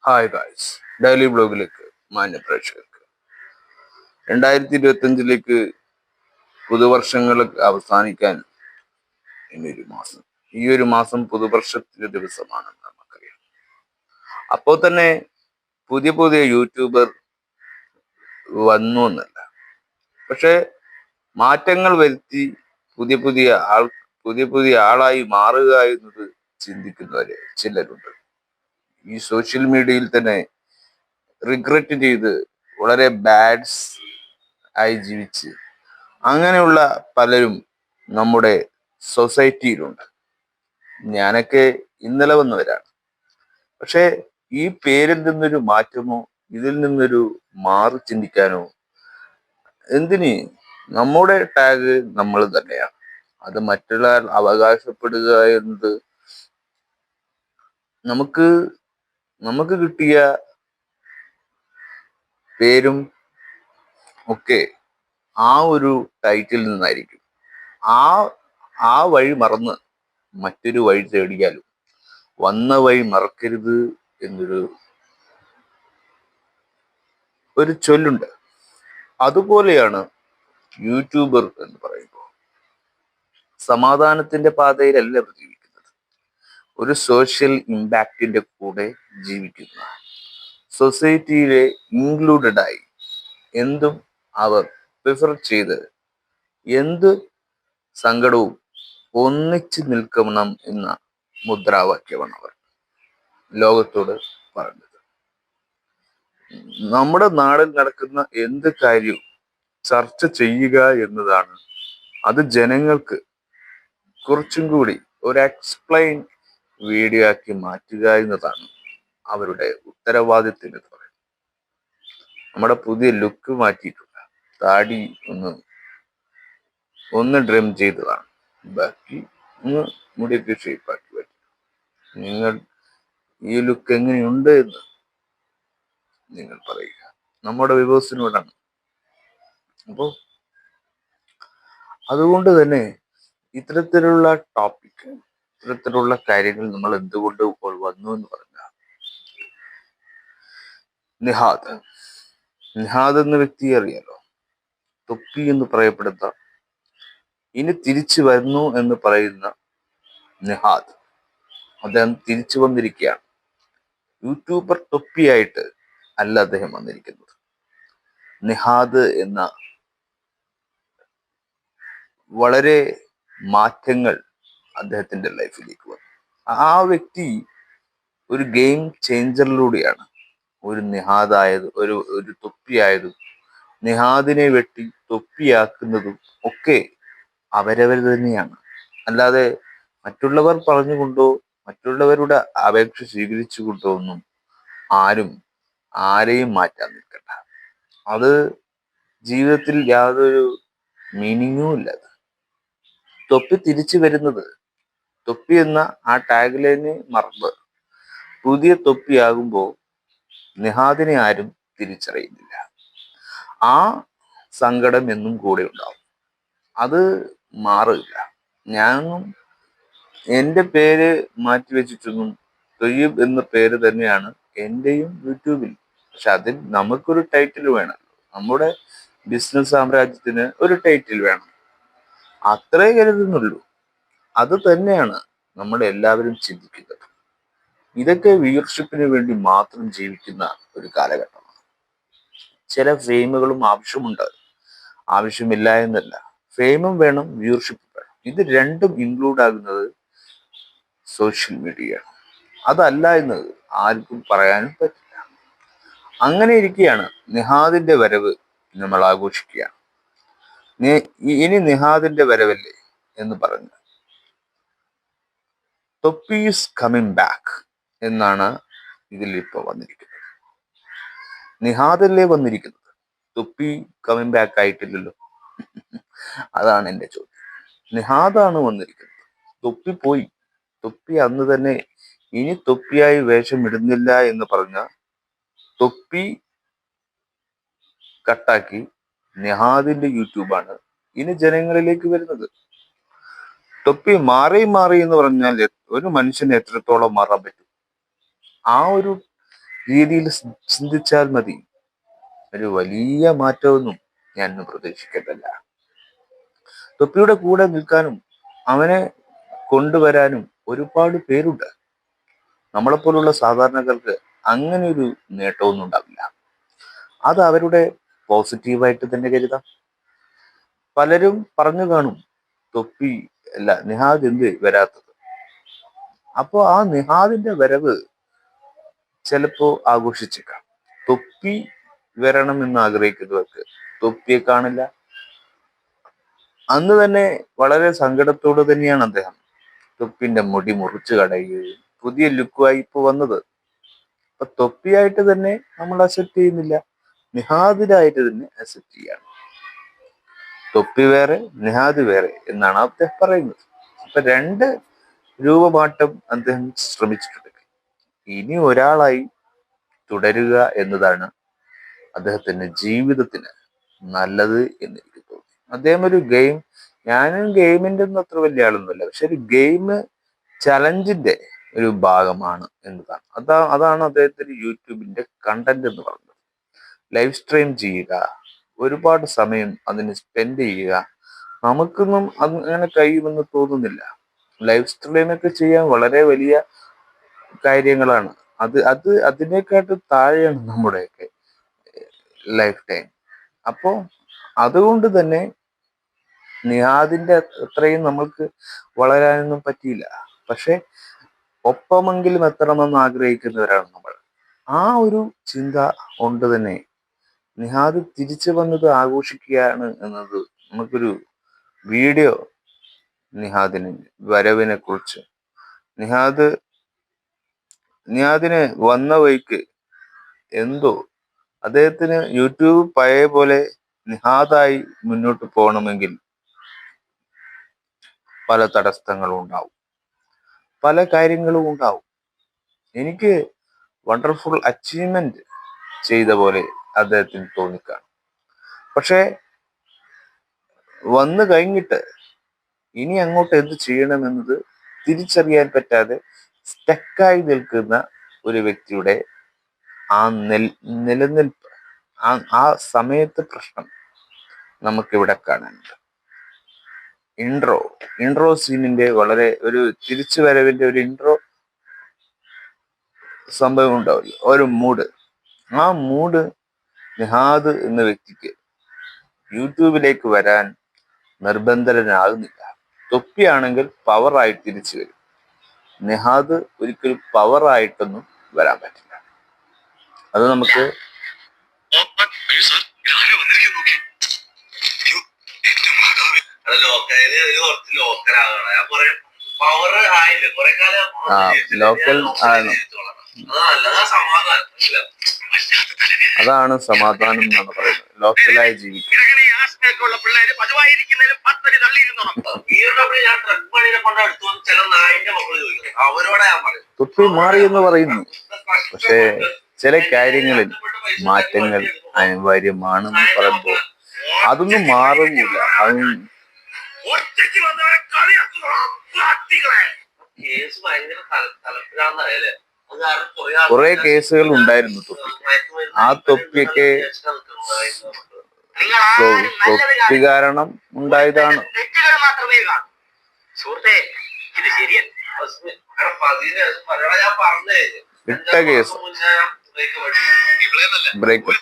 Hi guys, daily ബ്ലോഗിലേക്ക് മാന്യ പ്രേക്ഷകർക്ക് 2025 പുതുവർഷങ്ങൾ അവസാനിക്കാൻ ഇനി ഒരു മാസം. ഈ ഒരു മാസം പുതുവർഷത്തിന്റെ ദിവസമാണെന്ന് നമുക്കറിയാം. അപ്പോൾ തന്നെ പുതിയ പുതിയ യൂട്യൂബർ വന്നു എന്നല്ല, പക്ഷെ മാറ്റങ്ങൾ വരുത്തി പുതിയ പുതിയ ആളായി മാറുക എന്നത് ചിന്തിക്കുന്നവര് ചിലരുണ്ട്. ഈ സോഷ്യൽ മീഡിയയിൽ തന്നെ റിഗ്രറ്റ് ചെയ്ത് വളരെ ബാഡ്സ് ആയി ജീവിച്ച് അങ്ങനെയുള്ള പലരും നമ്മുടെ സൊസൈറ്റിയിലുണ്ട്. ഞാനൊക്കെ ഇന്നലെ വന്നവരാണ്. പക്ഷെ ഈ പേരിൽ നിന്നൊരു മാറ്റമോ ഇതിൽ നിന്നൊരു മാറി ചിന്തിക്കാനോ എന്തിന്? നമ്മുടെ ടാഗ് നമ്മൾ തന്നെയാണ്. അത് മറ്റുള്ള അവകാശപ്പെടുക എന്നത് നമുക്ക് കിട്ടിയ പേരും ഒക്കെ ആ ഒരു ടൈറ്റിൽ നിന്നായിരിക്കും. ആ ആ വഴി മറന്ന് മറ്റൊരു വഴി തേടിയാലും വന്ന വഴി മറക്കരുത് എന്നൊരു ചൊല്ലുണ്ട്. അതുപോലെയാണ് യൂട്യൂബർ എന്ന് പറയുമ്പോൾ സമാധാനത്തിന്റെ പാതയിലല്ല അവർ ജീവിക്കുന്നത്. ഒരു സോഷ്യൽ ഇമ്പാക്റ്റിന്റെ കൂടെ ജീവിക്കുന്ന, സൊസൈറ്റിയിലെ ഇൻക്ലൂഡഡ് ആയി എന്തും അവർ പ്രിഫർ ചെയ്ത് എന്ത് സങ്കടവും ഒന്നിച്ചു നിൽക്കണം എന്ന മുദ്രാവാക്യമാണ് അവർ ലോകത്തോട് പറഞ്ഞത്. നമ്മുടെ നാടിൽ നടക്കുന്ന എന്ത് കാര്യവും ചർച്ച ചെയ്യുക എന്നതാണ്. അത് ജനങ്ങൾക്ക് കുറച്ചും കൂടി ഒരു എക്സ്പ്ലെയിൻ വീഡിയോ ആക്കി മാറ്റുക എന്നതാണ് അവരുടെ ഉത്തരവാദിത്വം എന്ന് പറയുന്നത്. നമ്മുടെ പുതിയ ലുക്ക് മാറ്റിയിട്ടുണ്ട്. താടി ഒന്ന് ഡ്രിം ചെയ്തതാണ്, ബാക്കി ഒന്ന് മുടിയൊക്കെ ഷേപ്പാക്കി പറ്റും. നിങ്ങൾ ഈ ലുക്ക് എങ്ങനെയുണ്ട് എന്ന് നിങ്ങൾ പറയുക. നമ്മുടെ വിഭവത്തിനോടാണ്. അപ്പോൾ അതുകൊണ്ട് തന്നെ ഇത്തരത്തിലുള്ള ടോപ്പിക്, ഇത്തരത്തിലുള്ള കാര്യങ്ങൾ നമ്മൾ എന്തുകൊണ്ട് വന്നു എന്ന് പറഞ്ഞാൽ, നിഹാദ് എന്ന വ്യക്തിയെ അറിയാലോ. തൊപ്പി എന്ന് പറയപ്പെടുന്ന, ഇനി തിരിച്ചു വരുന്നു എന്ന് പറയുന്ന നിഹാദ്, അദ്ദേഹം തിരിച്ചു വന്നിരിക്കുകയാണ്. യൂട്യൂബർ തൊപ്പിയായിട്ട് അല്ല അദ്ദേഹം വന്നിരിക്കുന്നത്. നിഹാദ് എന്ന വളരെ മാറ്റങ്ങൾ അദ്ദേഹത്തിന്റെ ലൈഫിലേക്ക് വന്നു. ആ വ്യക്തി ഒരു ഗെയിം ചേഞ്ചറിലൂടെയാണ് ഒരു നിഹാദായത്, ഒരു തൊപ്പിയായതും നിഹാദിനെ വെട്ടി തൊപ്പിയാക്കുന്നതും ഒക്കെ അവരവർ തന്നെയാണ്. അല്ലാതെ മറ്റുള്ളവർ പറഞ്ഞുകൊണ്ടോ മറ്റുള്ളവരുടെ അപേക്ഷ സ്വീകരിച്ചുകൊണ്ടോ ഒന്നും ആരെയും മാറ്റാൻ നിൽക്കണ്ട. അത് ജീവിതത്തിൽ യാതൊരു മീനിങ്ങും ഇല്ല. തൊപ്പി തിരിച്ചു വരുന്നത്, തൊപ്പി എന്ന ആ ടാഗ്ലൈന് മറന്ന് പുതിയ തൊപ്പിയാകുമ്പോൾ നിഹാദിനെ ആരും തിരിച്ചറിയുന്നില്ല. ആ സങ്കടം എന്നും കൂടെ ഉണ്ടാവും. അത് മാറില്ല. ഞാനൊന്നും എൻ്റെ പേര് മാറ്റി വെച്ചിട്ടൊന്നും, തൊയ്യബ് എന്ന പേര് തന്നെയാണ് എൻ്റെയും യൂട്യൂബിൽ. പക്ഷെ അതിൽ നമുക്കൊരു ടൈറ്റിൽ വേണം. നമ്മുടെ ബിസിനസ് സാമ്രാജ്യത്തിന് ഒരു ടൈറ്റിൽ വേണം. അത്രേ കരുതുന്നുള്ളൂ. അത് തന്നെയാണ് നമ്മൾ എല്ലാവരും ചിന്തിക്കുന്നത്. ഇതൊക്കെ വ്യൂവർഷിപ്പിന് വേണ്ടി മാത്രം ജീവിക്കുന്ന ഒരു കാലഘട്ടമാണ്. ചില ഫെയിമുകളും ആവശ്യമുണ്ട്, ആവശ്യമില്ല എന്നല്ല. ഫെയിമും വേണം, വ്യൂവർഷിപ്പും വേണം. ഇത് രണ്ടും ഇൻക്ലൂഡ് ആകുന്നത് സോഷ്യൽ മീഡിയയാണ്. അതല്ല എന്ന് ആർക്കും പറയാനും പറ്റില്ല. അങ്ങനെ ഇരിക്കുകയാണ് നിഹാദിന്റെ വരവ് നമ്മൾ ആഘോഷിക്കുകയാണ്. ഇനി നിഹാദിന്റെ വരവല്ലേ എന്ന് പറഞ്ഞു, തൊപ്പി ഈസ് കമ്മിങ് ബാക്ക് എന്നാണ് ഇതിൽ ഇപ്പോൾ വന്നിരിക്കുന്നത്. നിഹാദല്ലേ വന്നിരിക്കുന്നത്, തൊപ്പി കമ്മിങ് ബാക്ക് ആയിട്ടില്ലല്ലോ. അതാണ് എൻ്റെ ചോദ്യം. നിഹാദാണ് വന്നിരിക്കുന്നത്, തൊപ്പി പോയി. തൊപ്പി അന്ന് തന്നെ ഇനി തൊപ്പിയായി വേഷം ഇടുന്നില്ല എന്ന് പറഞ്ഞ തൊപ്പി കട്ടാക്കി നിഹാദിന്റെ യൂട്യൂബാണ് ഇനി ജനങ്ങളിലേക്ക് വരുന്നത്. തൊപ്പി മാറി എന്ന് പറഞ്ഞാൽ ഒരു മനുഷ്യന് എത്രത്തോളം മാറാൻ പറ്റും? ആ ഒരു രീതിയിൽ ചിന്തിച്ചാൽ മതി. ഒരു വലിയ മാറ്റമൊന്നും ഞാൻ പ്രതീക്ഷിക്കുന്നില്ല. തൊപ്പിയുടെ കൂടെ നിൽക്കാനും അവനെ കൊണ്ടുവരാനും ഒരുപാട് പേരുണ്ട്. നമ്മളെപ്പോലുള്ള സാധാരണക്കാർക്ക് അങ്ങനെ ഒരു നേട്ടമൊന്നും ഉണ്ടാവില്ല. അത് അവരുടെ പോസിറ്റീവായിട്ട് തന്നെ കരുതാം. പലരും പറഞ്ഞു കാണും, തൊപ്പി അല്ല നിഹാദ് എന്ത് വരാത്തത്. അപ്പോ ആ നിഹാദിന്റെ വരവ് ചിലപ്പോ ആഘോഷിച്ചേക്കാം. തൊപ്പി വരണം എന്ന് ആഗ്രഹിക്കുന്നവർക്ക് തൊപ്പിയെ കാണില്ല. അന്ന് തന്നെ വളരെ സങ്കടത്തോടെ തന്നെയാണ് അദ്ദേഹം തൊപ്പിന്റെ മുടി മുറിച്ചു കളയുകയും പുതിയ ലുക്കുമായി ഇപ്പൊ വന്നത്. അപ്പൊ തൊപ്പിയായിട്ട് തന്നെ നമ്മൾ അക്സെപ്റ്റ് ചെയ്യുന്നില്ല, നിഹാദിലായിട്ട് തന്നെ അക്സെപ്റ്റ് ചെയ്യാണ്. തൊപ്പി വേറെ നിഹാദ് വേറെ എന്നാണ് അദ്ദേഹം പറയുന്നത്. അപ്പൊ രണ്ട് രൂപമാറ്റം അദ്ദേഹം ശ്രമിച്ചിട്ടുണ്ട്. ഇനി ഒരാളായി തുടരുക എന്നതാണ് അദ്ദേഹത്തിന്റെ ജീവിതത്തിന് നല്ലത് എന്ന് എനിക്ക് തോന്നി. അദ്ദേഹം ഒരു ഗെയിം, ഞാനും ഗെയിമിന്റെ ഒന്നും അത്ര വലിയ ആളൊന്നുമല്ല, പക്ഷെ ഒരു ഗെയിം ചലഞ്ചിന്റെ ഒരു ഭാഗമാണ് എന്നതാണ്. അതാണ് അദ്ദേഹത്തിന്റെ യൂട്യൂബിന്റെ കണ്ടന്റ് എന്ന് പറയുന്നത്. ലൈവ് സ്ട്രീം ചെയ്യുക, ഒരുപാട് സമയം അതിന് സ്പെൻഡ് ചെയ്യുക. നമുക്കൊന്നും അങ്ങനെ കഴിയുമെന്ന് തോന്നുന്നില്ല. ലൈവ് സ്ട്രീമൊക്കെ ചെയ്യാൻ വളരെ വലിയ കാര്യങ്ങളാണ്. അതിനേക്കാട്ടും താഴെയാണ് നമ്മുടെയൊക്കെ ലൈഫ് ടൈം. അപ്പോ അതുകൊണ്ട് തന്നെ നിഹാദിന്റെ അത്രയും നമ്മൾക്ക് വളരാനൊന്നും പറ്റിയില്ല. പക്ഷെ ഒപ്പമെങ്കിലും എത്തണമെന്ന് ആഗ്രഹിക്കുന്നവരാണ് നമ്മൾ. ആ ഒരു ചിന്ത കൊണ്ട് തന്നെ നിഹാദ് തിരിച്ചു വന്നത് ആഘോഷിക്കുകയാണ് എന്നത്. നമുക്കൊരു വീഡിയോ നിഹാദിന് വരവിനെ കുറിച്ച്, നിഹാദിന് വന്ന വഴിക്ക് എന്തോ അദ്ദേഹത്തിന് യൂട്യൂബ് പഴയ പോലെ നിഹാദായി മുന്നോട്ട് പോകണമെങ്കിൽ പല തടസ്സങ്ങളും ഉണ്ടാവും, പല കാര്യങ്ങളും ഉണ്ടാവും. എനിക്ക് വണ്ടർഫുൾ അച്ചീവ്മെന്റ് ചെയ്ത പോലെ അദ്ദേഹത്തിന് തോന്നിക്കാണും. പക്ഷെ വന്നു കഴിഞ്ഞിട്ട് ഇനി അങ്ങോട്ട് എന്ത് ചെയ്യണമെന്നത് തിരിച്ചറിയാൻ പറ്റാതെ സ്റ്റക്കായി നിൽക്കുന്ന ഒരു വ്യക്തിയുടെ ആ നിലനിൽപ്പ്, ആ സമയത്ത് പ്രശ്നം നമുക്കിവിടെ കാണാനുണ്ട്. ഇൻട്രോ സീനിന്റെ വളരെ ഒരു തിരിച്ചു വരവിന്റെ ഒരു ഇൻട്രോ സംഭവം ഉണ്ടാവില്ല, ഒരു മൂഡ്. ആ മൂഡ് നിഹാദ് എന്ന വ്യക്തിക്ക് യൂട്യൂബിലേക്ക് വരാൻ നിർബന്ധനാകുന്നില്ല. തൊപ്പിയാണെങ്കിൽ പവറായി തിരിച്ചു വരും. നിഹാദ് ഒരിക്കലും പവറായിട്ടൊന്നും വരാൻ പറ്റില്ല. അത് നമുക്ക് ലോക്കൽ ആണ്. അതാണ് സമാധാനം എന്നാണ് പറയുന്നത്, ലോക്കലായി ജീവിക്കുക. തൊപ്പി മാറി എന്ന് പറയുന്നു, പക്ഷേ ചില കാര്യങ്ങളിൽ മാറ്റങ്ങൾ അനിവാര്യമാണെന്ന് പറയുമ്പോൾ അതൊന്നും മാറുന്നില്ല. കുറെ കേസുകൾ ഉണ്ടായിരുന്നു തൊപ്പി. ആ തൊപ്പിയൊക്കെ തൊപ്പി കാരണം ഉണ്ടായതാണ്. ഇട്ട കേസ് ബ്രേക്ക്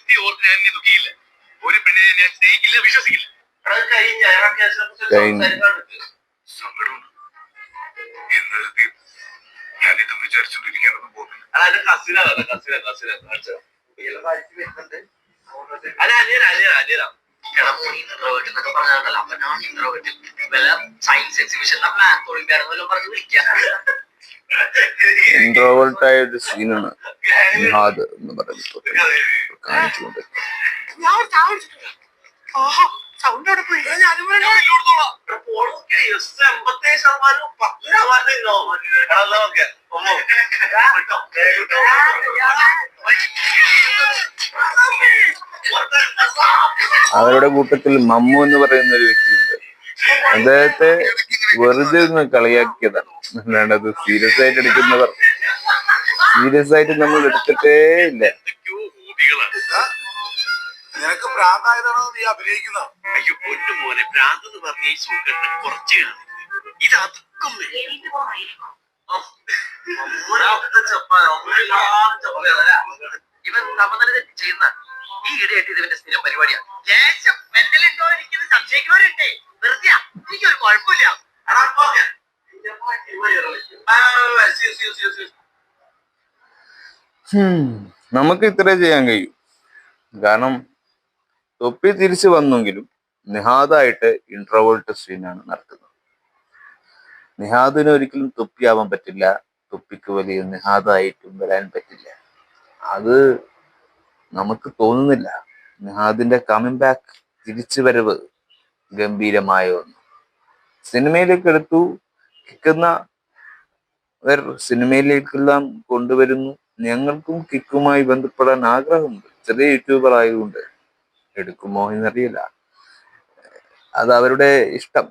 ഇൻട്രോവേർട്ടായ ഒരു സീനാണ് നിഹാദ് എന്ന് പറയുന്നത് കാണിച്ചുകൊണ്ട്. അവരുടെ കൂട്ടത്തിൽ മമ്മു എന്ന് പറയുന്ന ഒരു വ്യക്തിയുണ്ട്. അദ്ദേഹത്തെ വെറുതെ ഒന്ന് കളിയാക്കിയതാണ്, അല്ലാണ്ട് അത് സീരിയസ് ആയിട്ട് എടുക്കുന്നവർ സീരിയസ് ആയിട്ട് നമ്മൾ എടുത്തിട്ടേ ഇല്ല. നിനക്ക് ഭ്രാന്തായതാണോ നീ അഭിനയിക്കുന്ന? അയ്യോ പൊന്നു മോനെ, ഭ്രാന്ത് എന്ന് പറഞ്ഞ ഈ സൂക്കറിന് കുറച്ച് ഇത് അതുക്കും ഇവൻ സമനില ചെയ്യുന്ന ഈ ഇടയായിട്ട് ഇതിന്റെ സ്ഥിരം പരിപാടിയാണ്. സംശയിക്കുന്നവരുണ്ട്. വെറുതെ എനിക്കൊരു കുഴപ്പമില്ല. നമുക്ക് ഇത്രേ ചെയ്യാൻ കഴിയും. കാരണം തൊപ്പി തിരിച്ചു വന്നെങ്കിലും നിഹാദായിട്ട് ഇൻട്രോവേർട്ട് സീനാണ് നടത്തുന്നത്. നിഹാദിന് ഒരിക്കലും തൊപ്പിയാവാൻ പറ്റില്ല. തൊപ്പിക്ക് വലിയ നിഹാദായിട്ടും വരാൻ പറ്റില്ല. അത് നമുക്ക് തോന്നുന്നില്ല. നിഹാദിന്റെ കമ്മിങ് ബാക്ക്, തിരിച്ചു വരവ് ഗംഭീരമായ ഒന്ന്. സിനിമയിലേക്ക് എടുത്തു കിക്കുന്ന സിനിമയിലേക്കെല്ലാം കൊണ്ടുവരുന്നു. ഞങ്ങൾക്കും കിക്കുമായി ബന്ധപ്പെടാൻ ആഗ്രഹമുണ്ട്. ചെറിയ യൂട്യൂബർ ആയതുകൊണ്ട് എടുക്കുമോ എന്നറിയില്ല. അത് അവരുടെ ഇഷ്ടം.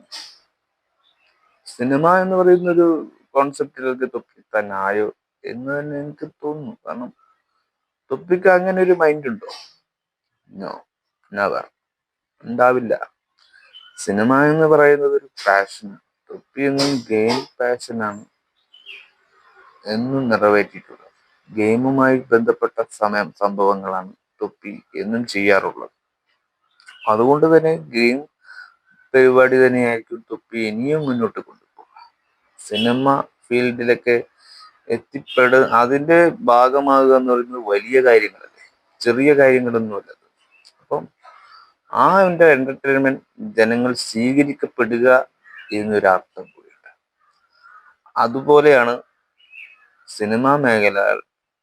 സിനിമ എന്ന് പറയുന്ന ഒരു കോൺസെപ്റ്റിലേക്ക് തൊപ്പി തന്നെ ആയോ എന്ന് തന്നെ എനിക്ക് തോന്നുന്നു. കാരണം തൊപ്പിക്ക് അങ്ങനെ ഒരു മൈൻഡ് ഉണ്ടോ? നോ, നെവർ, ഉണ്ടാവില്ല. സിനിമ എന്ന് പറയുന്നത് ഒരു പാഷൻ. തൊപ്പി എന്നും ഗെയിം പാഷനാണ് എന്നും നിറവേറ്റിയിട്ടുള്ളത്. ഗെയിമുമായി ബന്ധപ്പെട്ട സംഭവങ്ങളാണ് തൊപ്പി എന്നും ചെയ്യാറുള്ളത്. അതുകൊണ്ട് തന്നെ ഗെയിം പരിപാടി തന്നെയായിരിക്കും തൊപ്പി ഇനിയും മുന്നോട്ട് കൊണ്ടുപോകുക. സിനിമ ഫീൽഡിലൊക്കെ അതിന്റെ ഭാഗമാകുക എന്ന് പറയുന്നത് വലിയ കാര്യങ്ങളല്ലേ, ചെറിയ കാര്യങ്ങളൊന്നുമല്ല. അപ്പം ആ എന്റർടൈൻമെന്റ് ജനങ്ങൾ സ്വീകരിക്കപ്പെടുക എന്നൊരർത്ഥം കൂടിയുണ്ട്. അതുപോലെയാണ് സിനിമാ മേഖല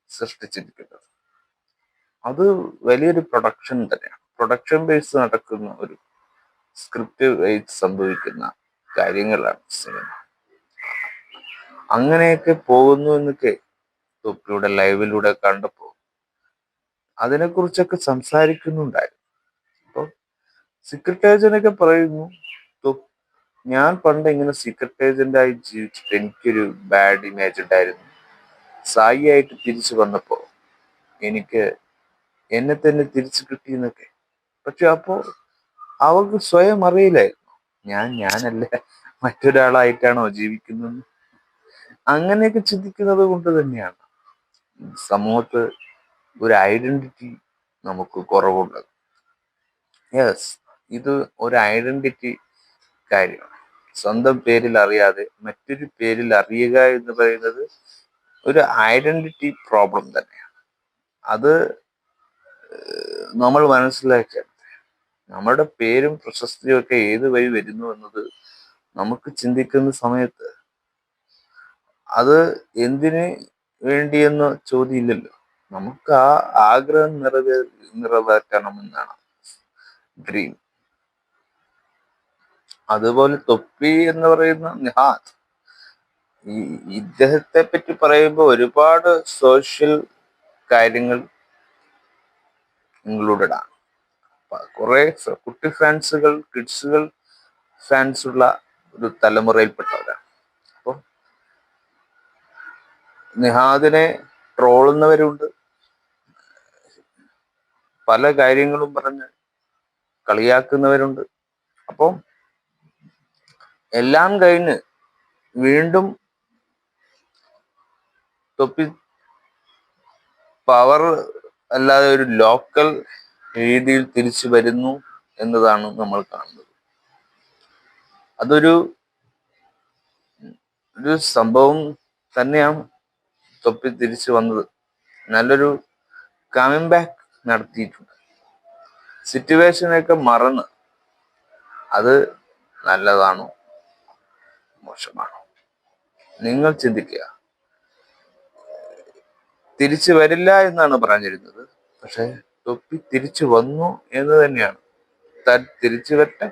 സൃഷ്ടിച്ചിരിക്കുന്നത്. അത് വലിയൊരു പ്രൊഡക്ഷൻ തന്നെയാണ്. പ്രൊഡക്ഷൻ ബേസ് നടക്കുന്ന ഒരു സ്ക്രിപ്റ്റ് ബേസ് സംഭവിക്കുന്ന കാര്യങ്ങളാണ് സിനിമ. അങ്ങനെയൊക്കെ പോകുന്നു എന്നൊക്കെ തൊപ്പിയുടെ ലൈവിലൂടെ കണ്ടപ്പോൾ അതിനെക്കുറിച്ചൊക്കെ സംസാരിക്കുന്നുണ്ടായിരുന്നു. അപ്പോൾ സീക്രട്ട് ഏജന്റൊക്കെ പറയുന്നു, ഞാൻ പണ്ട് ഇങ്ങനെ സീക്രട്ട് ഏജന്റായി ജീവിച്ചിട്ട് എനിക്കൊരു ബാഡ് ഇമേജ് ഉണ്ടായിരുന്നു. സായി ആയിട്ട് തിരിച്ചു വന്നപ്പോ എനിക്ക് എന്നെ തന്നെ തിരിച്ചു കിട്ടി എന്നൊക്കെ. പക്ഷെ അപ്പോ അവർക്ക് സ്വയം അറിയില്ലായിരുന്നു ഞാനല്ല മറ്റൊരാളായിട്ടാണോ ജീവിക്കുന്നത്. അങ്ങനെയൊക്കെ ചിന്തിക്കുന്നത് കൊണ്ട് തന്നെയാണ് സമൂഹത്ത് ഒരു ഐഡന്റിറ്റി നമുക്ക് കുറവുള്ളത്. യെസ്, ഇത് ഒരു ഐഡന്റിറ്റി കാര്യമാണ്. സ്വന്തം പേരിൽ അറിയാതെ മറ്റൊരു പേരിൽ അറിയുക എന്ന് പറയുന്നത് ഒരു ഐഡന്റിറ്റി പ്രോബ്ലം തന്നെയാണ്. അത് നമ്മൾ മനസ്സിലാക്കിയാൽ നമ്മുടെ പേരും പ്രശസ്തിയും ഒക്കെ ഏത് വഴി വരുന്നു എന്നത് നമുക്ക് ചിന്തിക്കുന്ന സമയത്ത് അത് എന്തിന് വേണ്ടിയെന്ന ചോദ്യമില്ലല്ലോ. നമുക്ക് ആ ആഗ്രഹം നിറവേറ്റണമെന്നാണ് ഡ്രീം. അതുപോലെ തൊപ്പി എന്ന് പറയുന്ന നിഹാദ്, ഇദ്ദേഹത്തെ പറ്റി പറയുമ്പോൾ ഒരുപാട് സോഷ്യൽ കാര്യങ്ങൾ ഇൻക്ലൂഡഡ് ആണ്. കുറെ കുട്ടി ഫാൻസുകൾ, കിഡ്സുകൾ ഫാൻസ് ഉള്ള ഒരു തലമുറയിൽപ്പെട്ടവരാണ്. അപ്പോൾ നിഹാദിനെ ട്രോളുന്നവരുണ്ട്, പല കാര്യങ്ങളും പറഞ്ഞ് കളിയാക്കുന്നവരുണ്ട്. അപ്പം എല്ലാം കഴിഞ്ഞ് വീണ്ടും തൊപ്പി പവർ അല്ലാതെ ഒരു ലോക്കൽ രീതിയിൽ തിരിച്ചു വരുന്നു എന്നതാണ് നമ്മൾ കാണുന്നത്. അതൊരു സംഭവം തന്നെയാണ്. തൊപ്പി തിരിച്ചു വന്നത് നല്ലൊരു കമ്മിങ് ബാക്ക് നടത്തിയിട്ടുണ്ട്. സിറ്റുവേഷനൊക്കെ മറന്ന്. അത് നല്ലതാണോ മോശമാണോ നിങ്ങൾ ചിന്തിക്കുക. തിരിച്ചു വരില്ല എന്നാണ് പറഞ്ഞിരുന്നത്. പക്ഷെ തൊപ്പി തിരിച്ചു വന്നു എന്ന് തന്നെയാണ്. തിരിച്ചു വരട്ടെ.